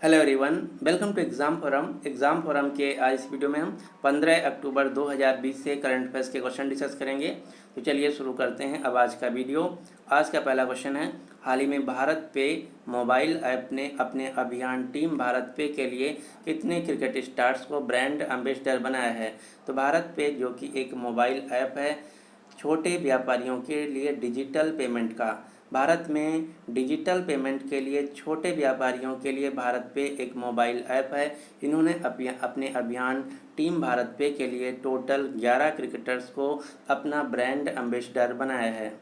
Hello everyone, welcome to exam forum के आज इस वीडियो में हम 15 अक्टूबर 2020 से करंट अफेयर्स के क्वेश्चन डिस्कस करेंगे। तो चलिए शुरू करते हैं अब आज का वीडियो। आज का पहला क्वेश्चन है, हाल ही में भारत पे मोबाइल ऐप ने अपने अभियान टीम भारत पे के लिए कितने क्रिकेट स्टार्स को ब्रांड एम्बेसडर बनाया है। तो भारत पे जो कि एक मोबाइल ऐप है छोटे व्यापारियों के लिए डिजिटल पेमेंट का, भारत में डिजिटल पेमेंट के लिए छोटे व्यापारियों के लिए भारत पे एक मोबाइल ऐप है। इन्होंने अपने अभियान टीम भारत पे के लिए टोटल 11 क्रिकेटर्स को अपना ब्रांड एम्बेसडर बनाया है।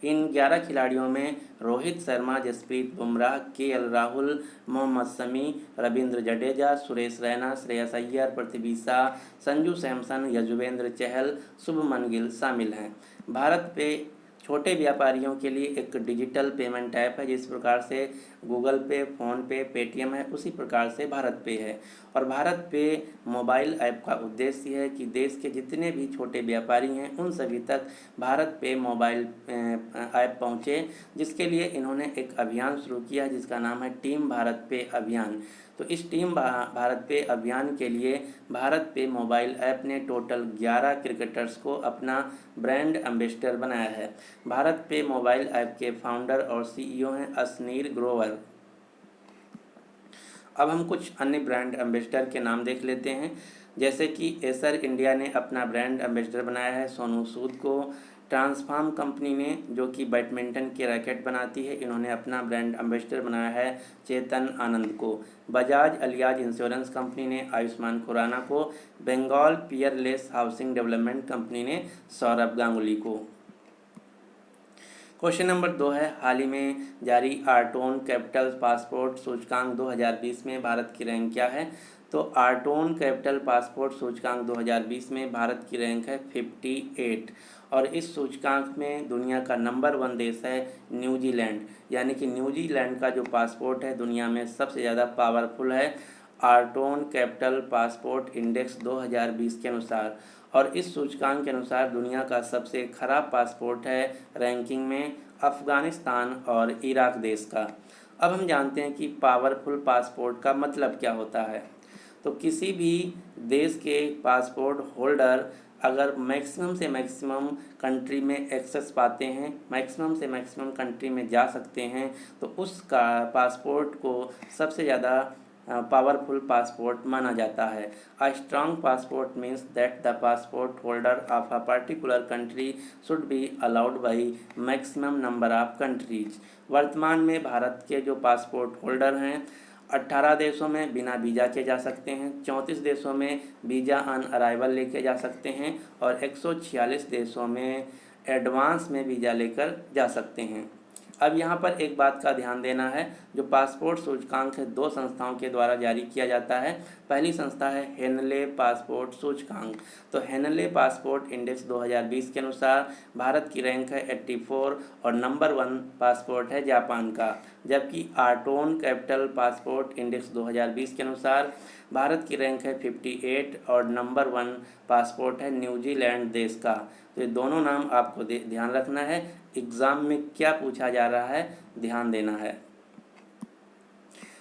इन 11 खिलाड़ियों में रोहित शर्मा, जसप्रीत बुमराह, केएल राहुल, मोहम्मद शमी, रविंद्र जडेजा, सुरेश रैना, श्रेयस अय्यर, पृथ्वी शाह, संजू सैमसन, यजुवेंद्र चहल, शुभमन गिल शामिल हैं। भारत पे छोटे व्यापारियों के लिए एक डिजिटल पेमेंट ऐप है। जिस प्रकार से गूगल पे, फ़ोन पे, पेटीएम है, उसी प्रकार से भारत पे है। और भारत पे मोबाइल ऐप का उद्देश्य है कि देश के जितने भी छोटे व्यापारी हैं उन सभी तक भारत पे मोबाइल ऐप पहुँचे, जिसके लिए इन्होंने एक अभियान शुरू किया है जिसका नाम है टीम भारत पे अभियान। तो इस टीम भारत पे अभियान के लिए भारत पे मोबाइल ऐप ने टोटल 11 क्रिकेटर्स को अपना ब्रांड एम्बेसडर बनाया है। भारत पे मोबाइल ऐप के फाउंडर और सीईओ हैं असनीर ग्रोवर। अब हम कुछ अन्य ब्रांड एम्बेसडर के नाम देख लेते हैं, जैसे कि एसर इंडिया ने अपना ब्रांड एम्बेसडर बनाया है सोनू सूद को। ट्रांसफार्म कंपनी ने, जो कि बैडमिंटन के रैकेट बनाती है, इन्होंने अपना ब्रांड एम्बेसडर बनाया है चेतन आनंद को। बजाज अलियाज इंश्योरेंस कंपनी ने आयुष्मान खुराना को। Bengal Peerless housing development company ने सौरभ गांगुली को। क्वेश्चन नंबर 2 है, हाल ही में जारी आर्टोन कैपिटल पासपोर्ट सूचकांक 2020 में भारत की रैंक क्या है। तो आर्टोन कैपिटल पासपोर्ट सूचकांक 2020 में भारत की रैंक है 58 और इस सूचकांक में दुनिया का नंबर 1 देश है न्यूजीलैंड। यानी कि न्यूजीलैंड का जो पासपोर्ट है दुनिया में सबसे ज़्यादा पावरफुल है आर्टोन कैपिटल पासपोर्ट इंडेक्स 2020 के अनुसार। और इस सूचकांक के अनुसार दुनिया का सबसे खराब पासपोर्ट है रैंकिंग में अफ़गानिस्तान और इराक देश का। अब हम जानते हैं कि पावरफुल पासपोर्ट का मतलब क्या होता है। तो किसी भी देश के पासपोर्ट होल्डर अगर मैक्सिमम से मैक्सिमम कंट्री में एक्सेस पाते हैं, मैक्सिमम से मैक्सिमम कंट्री में जा सकते हैं, तो उसका पासपोर्ट को सबसे ज़्यादा पावरफुल पासपोर्ट माना जाता है। A strong passport means that the passport holder of a particular country should be allowed by maximum number of countries. वर्तमान में भारत के जो पासपोर्ट होल्डर हैं 18 देशों में बिना वीज़ा के जा सकते हैं, 34 देशों में वीज़ा ऑन अराइवल लेके जा सकते हैं और 146 देशों में एडवांस में वीज़ा लेकर जा सकते हैं। अब यहाँ पर एक बात का ध्यान देना है, जो पासपोर्ट सूचकांक है 2 संस्थाओं के द्वारा जारी किया जाता है। पहली संस्था है हेनले पासपोर्ट सूचकांक। तो हेनले पासपोर्ट इंडेक्स 2020 के अनुसार भारत की रैंक है 84 और नंबर 1 पासपोर्ट है जापान का। जबकि आर्टोन कैपिटल पासपोर्ट इंडेक्स 2020 के अनुसार भारत की रैंक है 58 और नंबर 1 पासपोर्ट है न्यूजीलैंड देश का। तो ये दोनों नाम आपको ध्यान रखना है, एग्ज़ाम में क्या पूछा जा रहा है ध्यान देना है।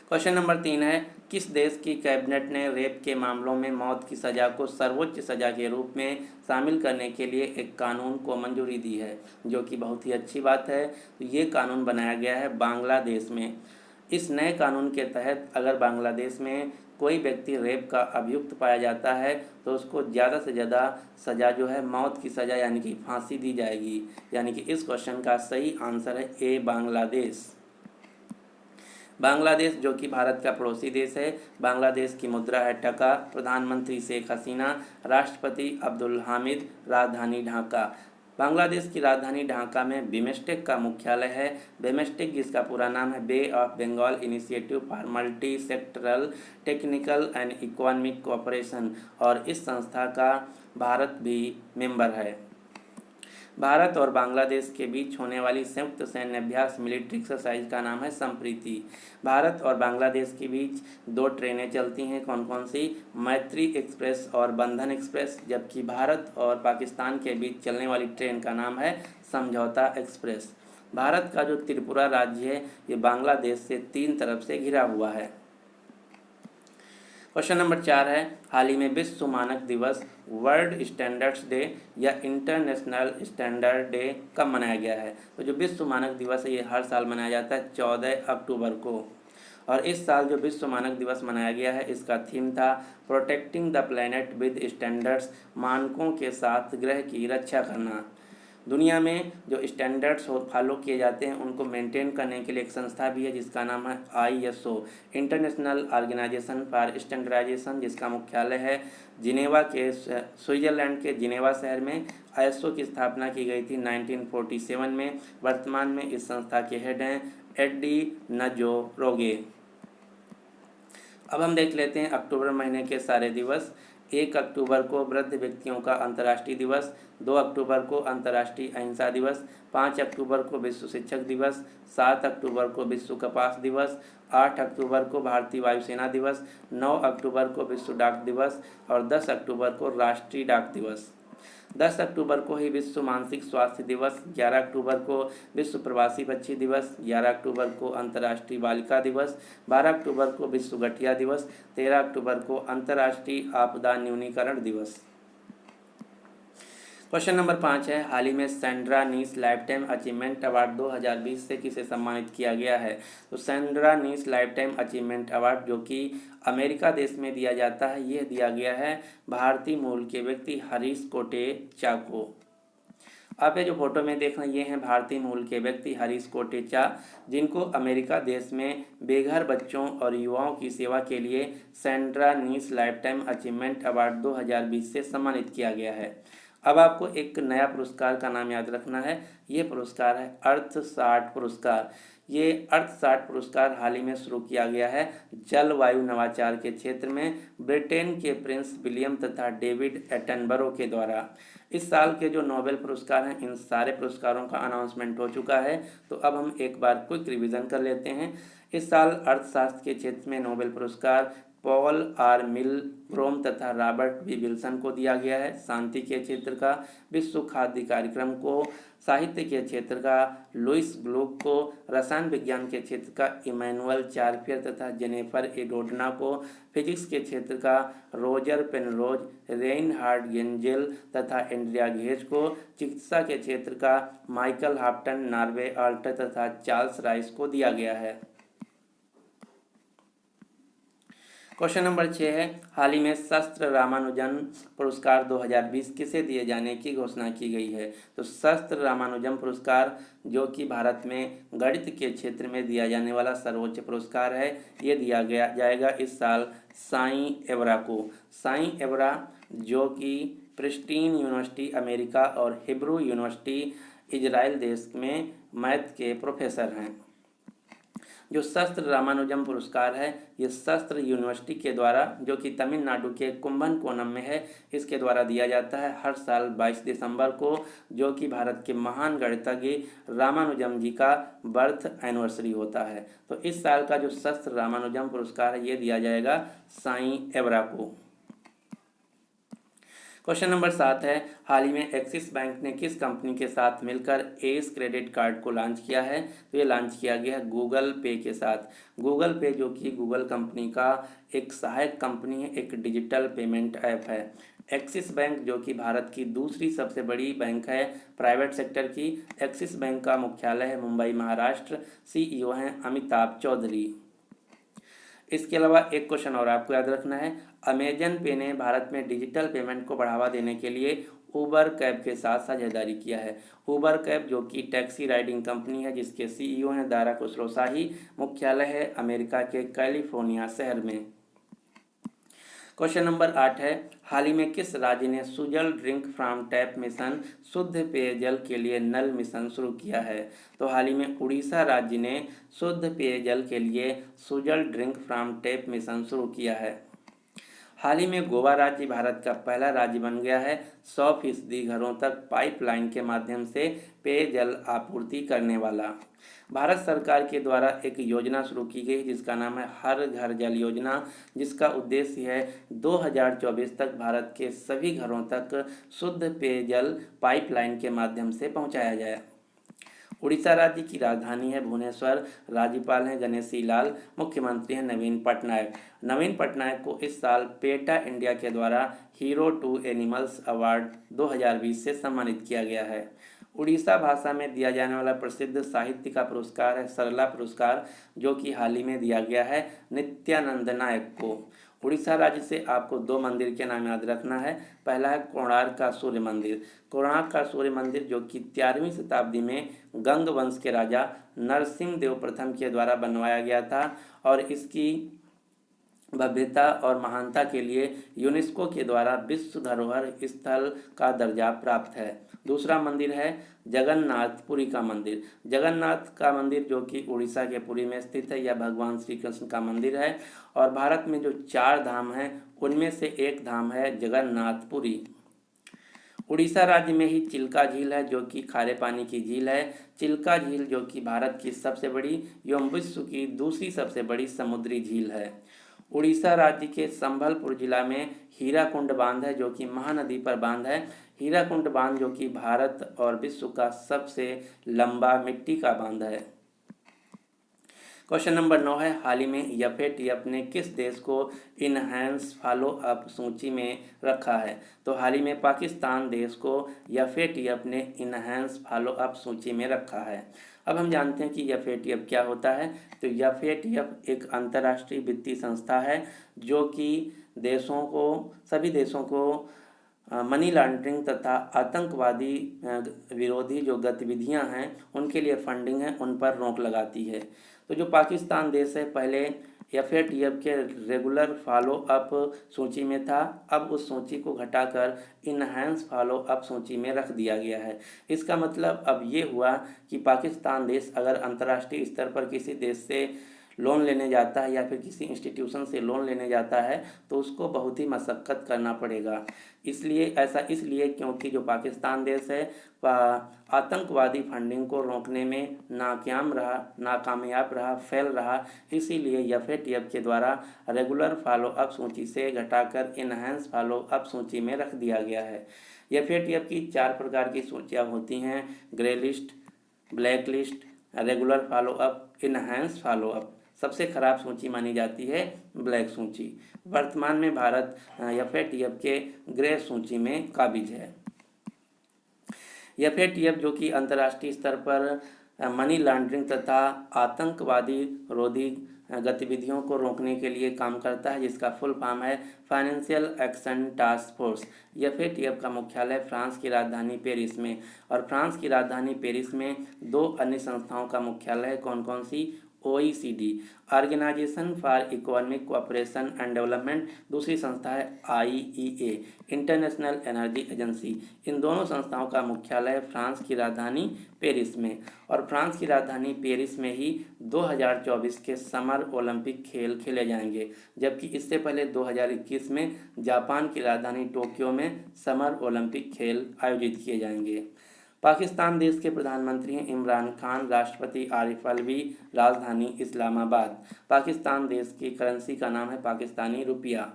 क्वेश्चन नंबर 3 है, किस देश की कैबिनेट ने रेप के मामलों में मौत की सज़ा को सर्वोच्च सज़ा के रूप में शामिल करने के लिए एक कानून को मंजूरी दी है, जो कि बहुत ही अच्छी बात है। तो ये कानून बनाया गया है बांग्लादेश में। इस नए कानून के तहत अगर बांग्लादेश में कोई व्यक्ति रेप का अभियुक्त पाया जाता है तो उसको ज़्यादा से ज़्यादा सज़ा जो है मौत की सज़ा यानी कि फांसी दी जाएगी। यानी कि इस क्वेश्चन का सही आंसर है ए बांग्लादेश। बांग्लादेश जो कि भारत का पड़ोसी देश है। बांग्लादेश की मुद्रा है टका। प्रधानमंत्री शेख हसीना, राष्ट्रपति अब्दुल हामिद, राजधानी ढाका। बांग्लादेश की राजधानी ढाका में बिमस्टेक का मुख्यालय है। बिमस्टेक जिसका पूरा नाम है Bay of Bengal Initiative for Multi Sectoral Technical and Economic Cooperation, और इस संस्था का भारत भी मेंबर है। भारत और बांग्लादेश के बीच होने वाली संयुक्त सैन्य अभ्यास मिलिट्री एक्सरसाइज का नाम है संप्रीति। भारत और बांग्लादेश के बीच 2 ट्रेनें चलती हैं, कौन कौन सी, मैत्री एक्सप्रेस और बंधन एक्सप्रेस। जबकि भारत और पाकिस्तान के बीच चलने वाली ट्रेन का नाम है समझौता एक्सप्रेस। भारत का जो त्रिपुरा राज्य है ये बांग्लादेश से 3 तरफ से घिरा हुआ है। क्वेश्चन नंबर 4 है, हाल ही में विश्व मानक दिवस वर्ल्ड स्टैंडर्ड्स डे या इंटरनेशनल स्टैंडर्ड डे कब मनाया गया है? तो जो विश्व मानक दिवस है ये हर साल मनाया जाता है 14 अक्टूबर को। और इस साल जो विश्व मानक दिवस मनाया गया है इसका थीम था protecting the planet with standards, मानकों के साथ ग्रह की रक्षा करना। दुनिया में जो स्टैंडर्ड्स फॉलो किए जाते हैं उनको मेंटेन करने के लिए एक संस्था भी है जिसका नाम है ISO, international organisation for standardisation, जिसका मुख्यालय है जिनेवा के स्विट्जरलैंड के जिनेवा शहर में। ISO की स्थापना की गई थी 1947 में। वर्तमान में इस संस्था के हेड हैं एडी नजोरोगे। अब हम देख लेते हैं अक्टूबर महीने के सारे दिवस। 1 अक्टूबर को वृद्ध व्यक्तियों का अंतर्राष्ट्रीय दिवस, 2 अक्टूबर को अंतर्राष्ट्रीय अहिंसा दिवस, 5 अक्टूबर को विश्व शिक्षक दिवस, 7 अक्टूबर को विश्व कपास दिवस, 8 अक्टूबर को भारतीय वायुसेना दिवस, 9 अक्टूबर को विश्व डाक दिवस और 10 अक्टूबर को राष्ट्रीय डाक दिवस। 10 अक्टूबर को ही विश्व मानसिक स्वास्थ्य दिवस, 11 अक्टूबर को विश्व प्रवासी पक्षी दिवस, 11 अक्टूबर को अंतर्राष्ट्रीय बालिका दिवस, 12 अक्टूबर को विश्व गठिया दिवस, 13 अक्टूबर को अंतर्राष्ट्रीय आपदा न्यूनीकरण दिवस। क्वेश्चन नंबर 5 है, हाल ही में सैंड्रा नीस लाइफ टाइम अचीवमेंट अवार्ड 2020 से किसे सम्मानित किया गया है? तो सैंड्रा नीस लाइफ टाइम अचीवमेंट अवार्ड जो कि अमेरिका देश में दिया जाता है, यह दिया गया है भारतीय मूल के व्यक्ति हरीश कोटेचा को। आप ये जो फोटो में देख रहे हैं ये हैं भारतीय मूल के व्यक्ति हरीश कोटेचा, जिनको अमेरिका देश में बेघर बच्चों और युवाओं की सेवा के लिए सैंड्रा नीस लाइफ टाइम अचीवमेंट अवार्ड 2020 से सम्मानित किया गया है। अब आपको एक नया पुरस्कार का नाम याद रखना है, ये पुरस्कार है अर्थसाट पुरस्कार। ये अर्थसाट पुरस्कार हाल ही में शुरू किया गया है जलवायु नवाचार के क्षेत्र में ब्रिटेन के प्रिंस विलियम तथा डेविड एटनबरो के द्वारा। इस साल के जो नोबेल पुरस्कार हैं इन सारे पुरस्कारों का अनाउंसमेंट हो चुका है, तो अब हम एक बार क्विक रिवीजन कर लेते हैं। इस साल अर्थशास्त्र के क्षेत्र में नोबेल पुरस्कार पॉल आर मिलग्रोम तथा रॉबर्ट बी विल्सन को दिया गया है। शांति के क्षेत्र का विश्व खाद्य कार्यक्रम को, साहित्य के क्षेत्र का लुइस ग्लुक को, रसायन विज्ञान के क्षेत्र का इमैनुअल चार्पियर तथा जेनिफर ए डोडना को, फिजिक्स के क्षेत्र का रोजर पेनरोज, रेइनहार्ड गेंजेल तथा एंड्रिया घेज को, चिकित्सा के क्षेत्र का माइकल हाफ्टन, नॉर्वे आल्टर तथा चार्ल्स राइस को दिया गया है। क्वेश्चन नंबर 6 है, हाल ही में शास्त्र रामानुजन पुरस्कार 2020 किसे दिए जाने की घोषणा की गई है? तो शास्त्र रामानुजन पुरस्कार जो कि भारत में गणित के क्षेत्र में दिया जाने वाला सर्वोच्च पुरस्कार है, ये दिया जाएगा इस साल साई एवरा को। साई एवरा जो कि प्रिस्टीन यूनिवर्सिटी अमेरिका और हिब्रू यूनिवर्सिटी इजराइल देश में मैथ के प्रोफेसर हैं। जो शास्त्र रामानुजम पुरस्कार है ये शास्त्र यूनिवर्सिटी के द्वारा, जो कि तमिलनाडु के कुंभनकोणम में है, इसके द्वारा दिया जाता है हर साल 22 दिसंबर को, जो कि भारत के महान गणितज्ञ रामानुजम जी का बर्थ एनिवर्सरी होता है। तो इस साल का जो शास्त्र रामानुजम पुरस्कार है ये दिया जाएगा साई एवरा को। क्वेश्चन नंबर 7 है, हाल ही में एक्सिस बैंक ने किस कंपनी के साथ मिलकर एस क्रेडिट कार्ड को लॉन्च किया है? तो ये लॉन्च किया गया है गूगल पे के साथ। गूगल पे जो कि गूगल कंपनी का एक सहायक कंपनी है, एक डिजिटल पेमेंट ऐप है। एक्सिस बैंक जो कि भारत की दूसरी सबसे बड़ी बैंक है प्राइवेट सेक्टर की। एक्सिस बैंक का मुख्यालय है मुंबई महाराष्ट्र। CEO हैं अमिताभ चौधरी। इसके अलावा एक क्वेश्चन और आपको याद रखना है, अमेजन पे ने भारत में डिजिटल पेमेंट को बढ़ावा देने के लिए उबर कैब के साथ साझेदारी किया है। उबर कैब जो कि टैक्सी राइडिंग कंपनी है जिसके CEO हैं दारा खुसरो शाही, मुख्यालय है अमेरिका के कैलिफोर्निया शहर में। क्वेश्चन नंबर 8 है, हाल ही में किस राज्य ने Sujal drink from tap mission, शुद्ध पेयजल के लिए नल मिशन शुरू किया है? तो हाल ही में उड़ीसा राज्य ने शुद्ध पेयजल के लिए Sujal drink from tap mission शुरू किया है। हाल ही में गोवा राज्य भारत का पहला राज्य बन गया है 100% घरों तक पाइपलाइन के माध्यम से पेयजल आपूर्ति करने वाला। भारत सरकार के द्वारा एक योजना शुरू की गई जिसका नाम है हर घर जल योजना, जिसका उद्देश्य है 2024 तक भारत के सभी घरों तक शुद्ध पेयजल पाइपलाइन के माध्यम से पहुंचाया जाए। उड़ीसा राज्य की राजधानी है भुवनेश्वर। राज्यपाल हैं गणेशी लाल। मुख्यमंत्री हैं नवीन पटनायक। नवीन पटनायक को इस साल पेटा इंडिया के द्वारा हीरो टू एनिमल्स अवार्ड 2020 से सम्मानित किया गया है। उड़ीसा भाषा में दिया जाने वाला प्रसिद्ध साहित्य का पुरस्कार है सरला पुरस्कार, जो कि हाल ही में दिया गया है नित्यानंद नायक को। उड़ीसा राज्य से आपको 2 मंदिर के नाम याद रखना है। पहला है कोणार्क का सूर्य मंदिर। कोणार्क का सूर्य मंदिर जो कि 13वीं शताब्दी में गंग वंश के राजा नरसिंह देव प्रथम के द्वारा बनवाया गया था और इसकी भव्यता और महानता के लिए यूनेस्को के द्वारा विश्व धरोहर स्थल का दर्जा प्राप्त है। दूसरा मंदिर है जगन्नाथपुरी का मंदिर। जगन्नाथ का मंदिर जो कि उड़ीसा के पुरी में स्थित है, यह भगवान श्री कृष्ण का मंदिर है और भारत में जो 4 धाम हैं उनमें से एक धाम है जगन्नाथपुरी। उड़ीसा राज्य में ही चिल्का झील है जो कि खारे पानी की झील है। चिल्का झील जो कि भारत की सबसे बड़ी एवं विश्व की दूसरी सबसे बड़ी समुद्री झील है। उड़ीसा राज्य के संबलपुर जिला में हीराकुंड बांध है जो कि महानदी पर बांध है। हीराकुंड बांध जो कि भारत और विश्व का सबसे लंबा मिट्टी का बांध है। क्वेश्चन नंबर 9 है, हाल ही में एफएटीएफ ने किस देश को इनहैंस फॉलो अप सूची में रखा है? तो हाल ही में पाकिस्तान देश को एफएटीएफ ने इनहैंस फॉलो अप सूची में रखा है। अब हम जानते हैं कि एफएटीएफ क्या होता है। तो एफएटीएफ एक अंतर्राष्ट्रीय वित्तीय संस्था है जो कि सभी देशों को मनी लॉन्ड्रिंग तथा आतंकवादी विरोधी जो गतिविधियां हैं उनके लिए फंडिंग है उन पर रोक लगाती है। तो जो पाकिस्तान देश है पहले एफएटीएफ के रेगुलर फॉलो अप सूची में था, अब उस सूची को घटाकर इनहैंस फॉलो अप सूची में रख दिया गया है। इसका मतलब अब ये हुआ कि पाकिस्तान देश अगर अंतर्राष्ट्रीय स्तर पर किसी देश से लोन लेने जाता है या फिर किसी इंस्टीट्यूशन से लोन लेने जाता है तो उसको बहुत ही मशक्क़त करना पड़ेगा। इसलिए क्योंकि जो पाकिस्तान देश है आतंकवादी फंडिंग को रोकने में नाकामयाब रहा, फेल रहा। इसीलिए एफएटीएफ के द्वारा रेगुलर फॉलो अप सूची से घटाकर इनहैंस फॉलो अप सूची में रख दिया गया है। एफएटीएफ की 4 प्रकार की सूचियाँ होती हैं, grey list, black list, regular follow up, enhance follow up. सबसे खराब सूची मानी जाती है ब्लैक सूची। वर्तमान में भारत एफएटीएफ के ग्रे सूची में काबिज है। एफएटीएफ जो कि अंतर्राष्ट्रीय स्तर पर मनी लॉन्ड्रिंग तथा आतंकवादी विरोधी गतिविधियों को रोकने के लिए काम करता है, जिसका फुल फॉर्म है financial action task force. FATF का मुख्यालय फ्रांस की राजधानी पेरिस में और फ्रांस की राजधानी पेरिस में 2 अन्य संस्थाओं का मुख्यालय है। कौन कौन सी? OECD organisation for economic cooperation and development, दूसरी संस्था है IEA इंटरनेशनल एनर्जी एजेंसी। इन दोनों संस्थाओं का मुख्यालय है फ्रांस की राजधानी पेरिस में और फ्रांस की राजधानी पेरिस में ही 2024 के समर ओलंपिक खेल खेले जाएंगे, जबकि इससे पहले 2021 में जापान की राजधानी टोक्यो में समर ओलंपिक खेल आयोजित किए जाएंगे। पाकिस्तान देश के प्रधानमंत्री हैं इमरान खान, राष्ट्रपति आरिफ अलवी, राजधानी इस्लामाबाद। पाकिस्तान देश की करेंसी का नाम है पाकिस्तानी रुपया।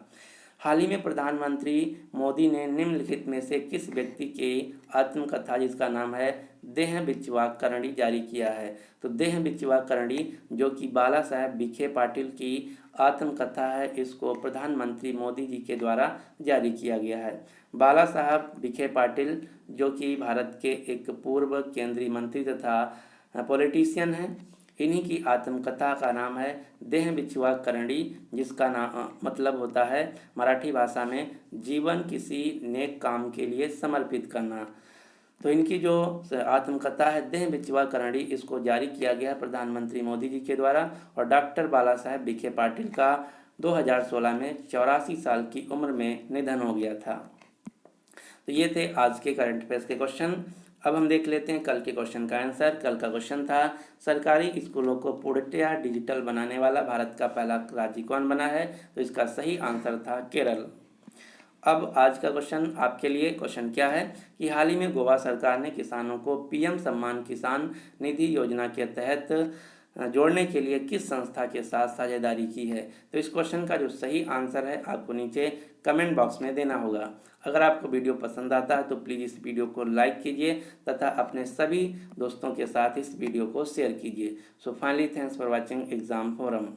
हाल ही में प्रधानमंत्री मोदी ने निम्नलिखित में से किस व्यक्ति की आत्मकथा जिसका नाम है देह बिचवा करणी जारी किया है? तो देह बिचवा करणी जो कि बाला साहेब विखे पाटिल की आत्मकथा है, इसको प्रधानमंत्री मोदी जी के द्वारा जारी किया गया है। बाला साहब विखे पाटिल जो कि भारत के एक पूर्व केंद्रीय मंत्री तथा पॉलिटिशियन हैं, इन्हीं की आत्मकथा का नाम है देह बिचवा करणी, जिसका नाम मतलब होता है मराठी भाषा में जीवन किसी नेक काम के लिए समर्पित करना। तो इनकी जो आत्मकथा है देह बिचवा करणी, इसको जारी किया गया प्रधानमंत्री मोदी जी के द्वारा और डॉक्टर बाला साहेब विखे पाटिल का 2016 में 84 साल की उम्र में निधन हो गया था। तो ये थे आज के करंट अफेयर्स के क्वेश्चन। अब हम देख लेते हैं कल के क्वेश्चन का आंसर। कल का क्वेश्चन था सरकारी स्कूलों को पूर्णतया डिजिटल बनाने वाला भारत का पहला राज्य कौन बना है? तो इसका सही आंसर था केरल। अब आज का क्वेश्चन आपके लिए क्वेश्चन क्या है कि हाल ही में गोवा सरकार ने किसानों को PM सम्मान किसान निधि योजना के तहत जोड़ने के लिए किस संस्था के साथ साझेदारी की है। तो इस क्वेश्चन का जो सही आंसर है आपको नीचे कमेंट बॉक्स में देना होगा। अगर आपको वीडियो पसंद आता है तो प्लीज़ इस वीडियो को लाइक कीजिए तथा अपने सभी दोस्तों के साथ इस वीडियो को शेयर कीजिए। So finally thanks for watching exam forum.